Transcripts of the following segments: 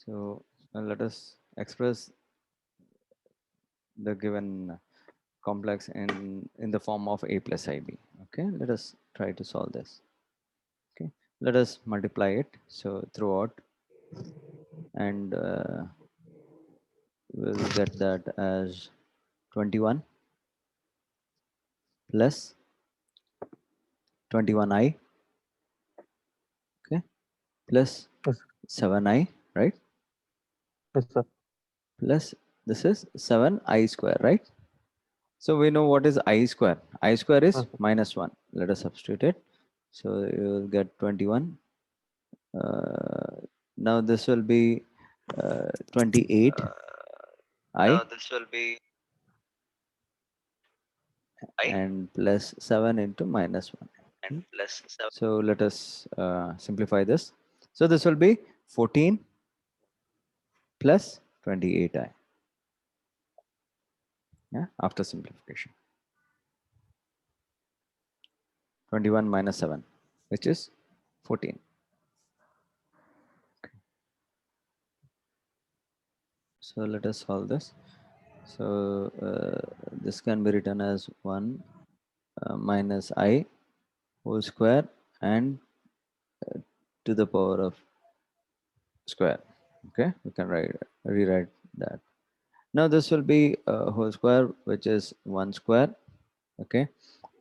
So let us express the given complex in the form of a plus ib. Okay, let us try to solve this. Okay, let us multiply it so throughout, and we'll get that as 21 plus 21i, okay, plus Yes, 7i, right, yes, sir. plus this is 7i square, right? So we know what is I square. I square is Yes, sir. minus 1. Let us substitute it. So you will get 21. Uh, Now this will be 28 I Now this will be I and plus 7 into minus 1. and Hmm. plus 7. So let us simplify this. So this will be 14 plus 28i, yeah, after simplification. 21 minus 7, which is 14. So let us solve this. So this can be written as 1 minus I whole square and to the power of square. Okay, we can rewrite that. Now this will be whole square, which is 1 square. Okay,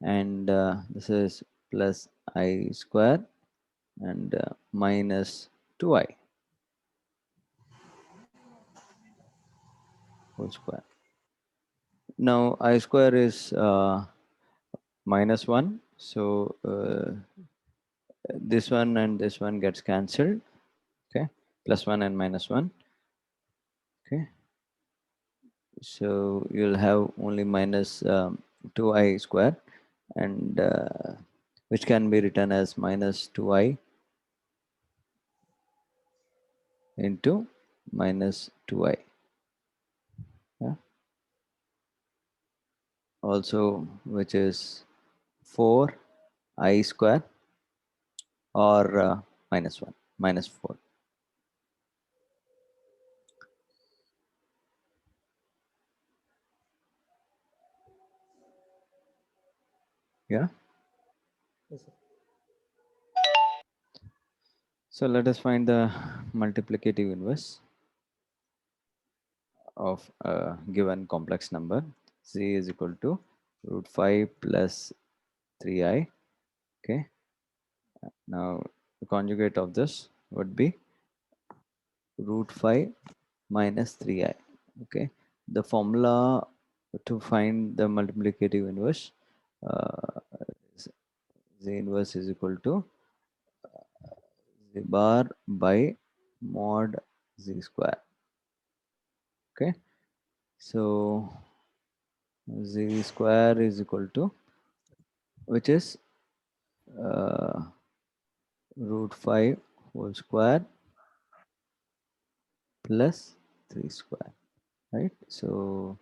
and this is plus I square and minus 2i whole square. Now I square is minus 1, so this one and this one gets cancelled. Okay, plus 1 and minus 1. Okay, so you'll have only minus 2i square, and which can be written as minus 2i into minus 2i, yeah? Also which is 4i square, or minus 1 minus 4, yeah. Yes, sir. So let us find the multiplicative inverse of a given complex number. C is equal to root 5 plus 3i. Okay, now the conjugate of this would be root 5 minus 3i. Okay, the formula to find the multiplicative inverse, uh, is the inverse is equal to z bar by mod z square. Okay, so z square is equal to, which is uh, root 5 whole square plus 3 square, right? So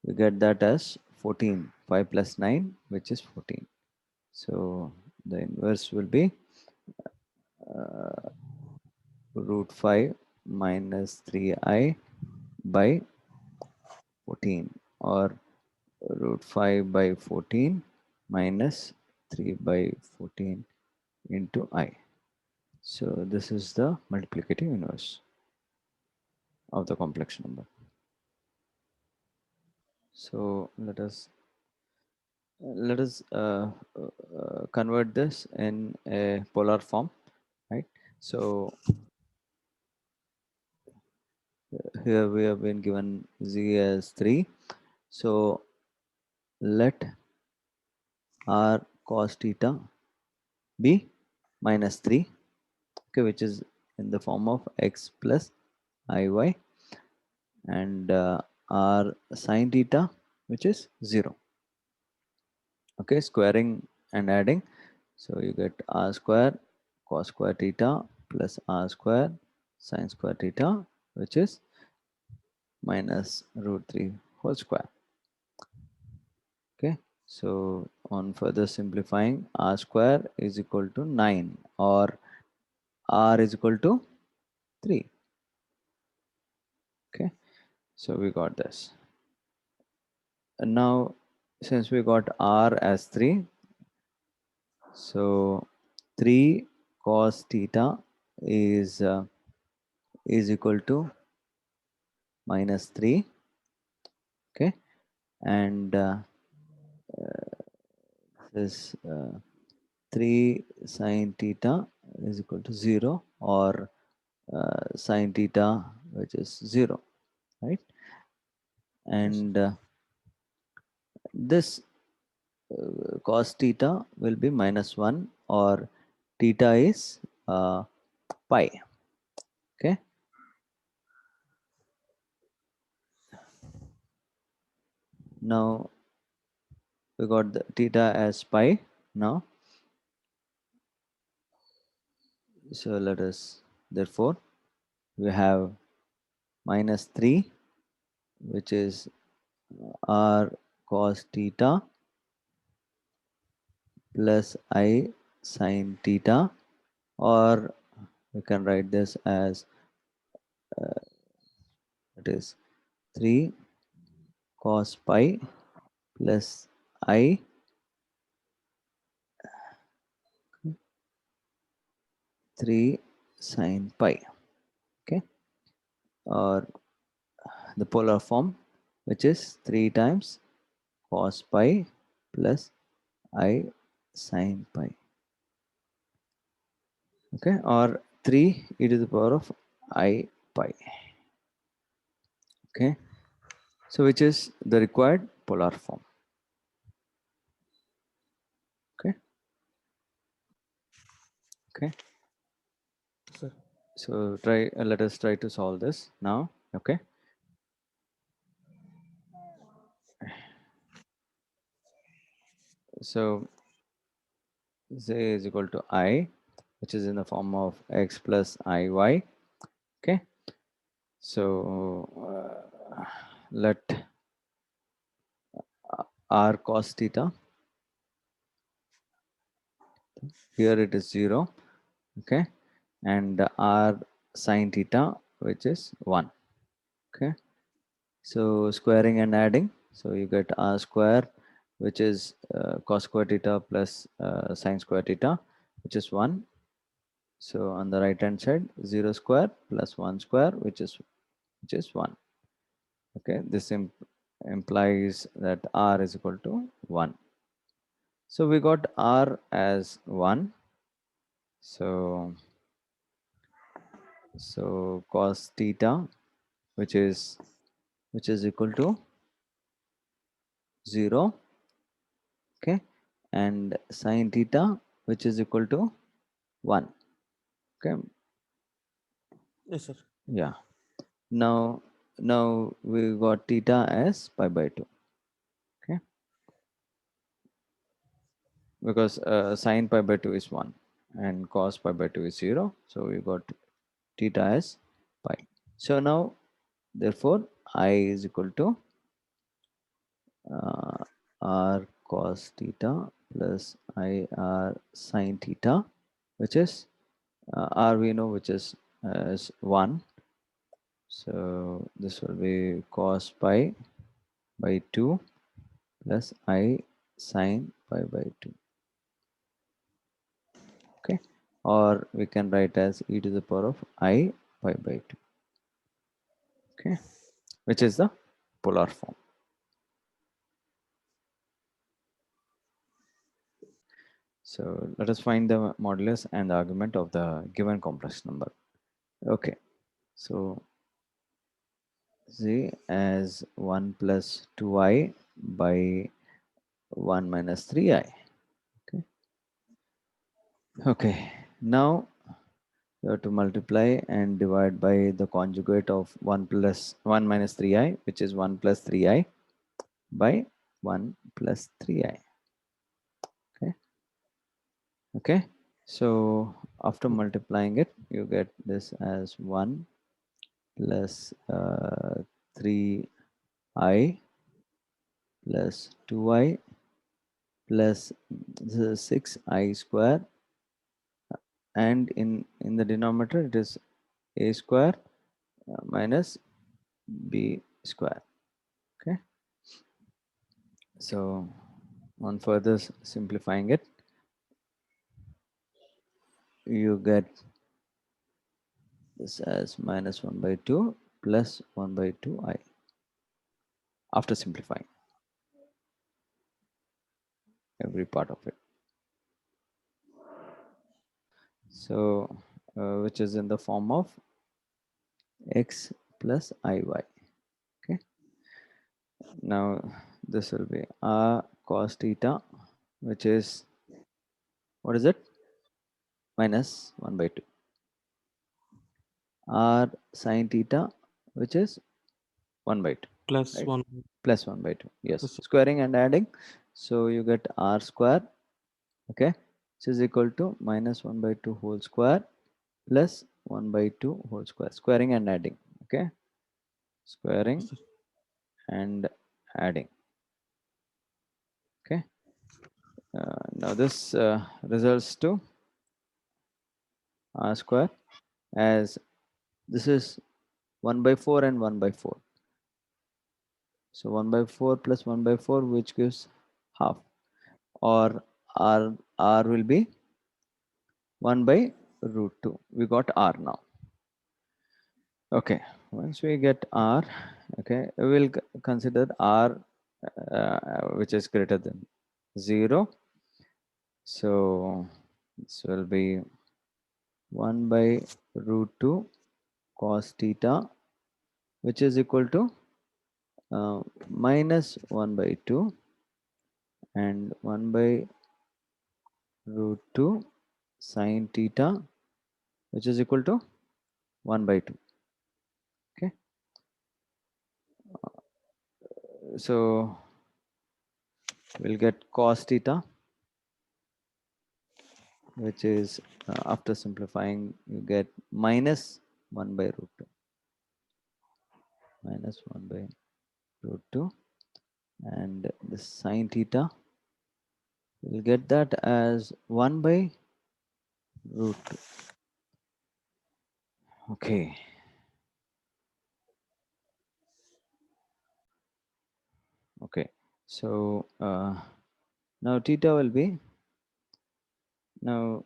we get that as 14. 5 plus 9, which is 14. So the inverse will be uh, root 5 minus 3i by 14, or root 5 by 14 minus 3 by 14 into I. So this is the multiplicative inverse of the complex number. So convert this in a polar form, right? So here we have been given z as 3. So let r cos theta be minus 3, okay, which is in the form of x plus iy, and r sin theta, which is 0. Okay, squaring and adding, so you get r square cos square theta plus r square sin square theta, which is minus root 3 whole square. Okay, so on further simplifying, r square is equal to 9, or r is equal to 3. So we got this. And now, since we got r as 3, so 3 cos theta is uh, is equal to minus 3. Okay, and this 3 sine theta is equal to 0, or sine theta, which is 0, right? Yes, sir. And this cos theta will be minus 1, or theta is pi. Okay, now we got the theta as pi now. So let us, therefore, we have minus 3, which is r cos theta plus I sine theta, or we can write this as it is 3 cos pi plus I 3 sine pi. Okay, or the polar form, which is 3 times cos pi plus I sine pi. Okay, or 3 e to the power of I pi. Okay, so which is the required polar form. Okay, okay. Sir. So try. Let us try to solve this now. Okay. So z is equal to I, which is in the form of x plus iy. Okay. So let r cos theta, here it is 0. Okay, and r sine theta, which is 1. Okay, so squaring and adding, so you get r square, which is cos square theta plus sine square theta, which is 1. So on the right hand side, 0 square plus 1 square, which is 1. Okay, this implies that r is equal to 1. So we got r as 1. So cos theta, which is equal to 0. Okay, and sine theta, which is equal to 1. Okay, Yes, sir. yeah. Now we got theta as pi by 2. Okay, because sine pi by 2 is 1 and cos pi by 2 is 0. So we got theta as pi. So now, therefore, I is equal to uh, r cos theta plus I r sine theta, which is r we know, which is as 1. So this will be cos pi by 2 plus I sine pi by 2. Okay, or we can write as e to the power of I pi by 2. Okay, which is the polar form. So let us find the modulus and the argument of the given complex number. Okay, so z as 1 plus 2i by 1 minus 3i. Okay, okay. Now you have to multiply and divide by the conjugate of 1 plus 1 minus 3i, which is 1 plus 3i by 1 plus 3i. Okay, okay. So after multiplying it, you get this as 1 plus 3i plus 2i plus 6i square, and in the denominator it is a square minus b square. Okay, so on further simplifying it, you get this as minus 1 by 2 plus 1 by 2 I after simplifying every part of it. So which is in the form of x plus iy. Okay, now this will be r cos theta, which is, what is it, minus 1 by 2, r sin theta, which is 1 by 2, Plus right, 1. plus 1 by 2, yes, Yes, sir. squaring and adding, so you get r square, okay, which is equal to minus 1 by 2 whole square plus 1 by 2 whole square, squaring and adding, okay, Yes, squaring sir. and adding. Okay, now this results to r square, as this is 1 by 4 and 1 by 4, so 1 by 4 plus 1 by 4, which gives half, or r will be 1 by root 2. We got r now. Okay, once we get r, okay, we will consider r which is greater than 0. So this will be 1 by root 2 cos theta, which is equal to minus 1 by 2 and 1 by root 2 sin theta, which is equal to 1 by 2. Okay, so we'll get cos theta, which is after simplifying you get minus 1 by root 2, minus 1 by root 2, and the sin theta, we'll get that as 1 by root 2. Okay, okay, so now theta will be, now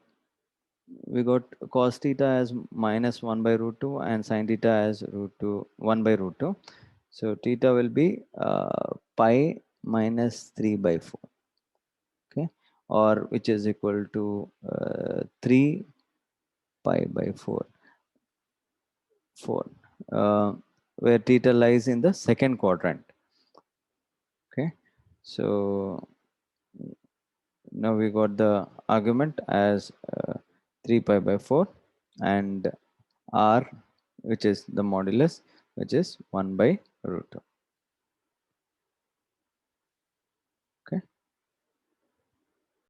we got cos theta as minus 1 by root 2 and sin theta as root 2, 1 by root 2. So theta will be pi minus 3 by 4. Okay, or which is equal to 3 pi by 4, 4, where theta lies in the second quadrant. Okay, so now we got the argument as 3 pi by 4, and r, which is the modulus, which is 1 by root 2.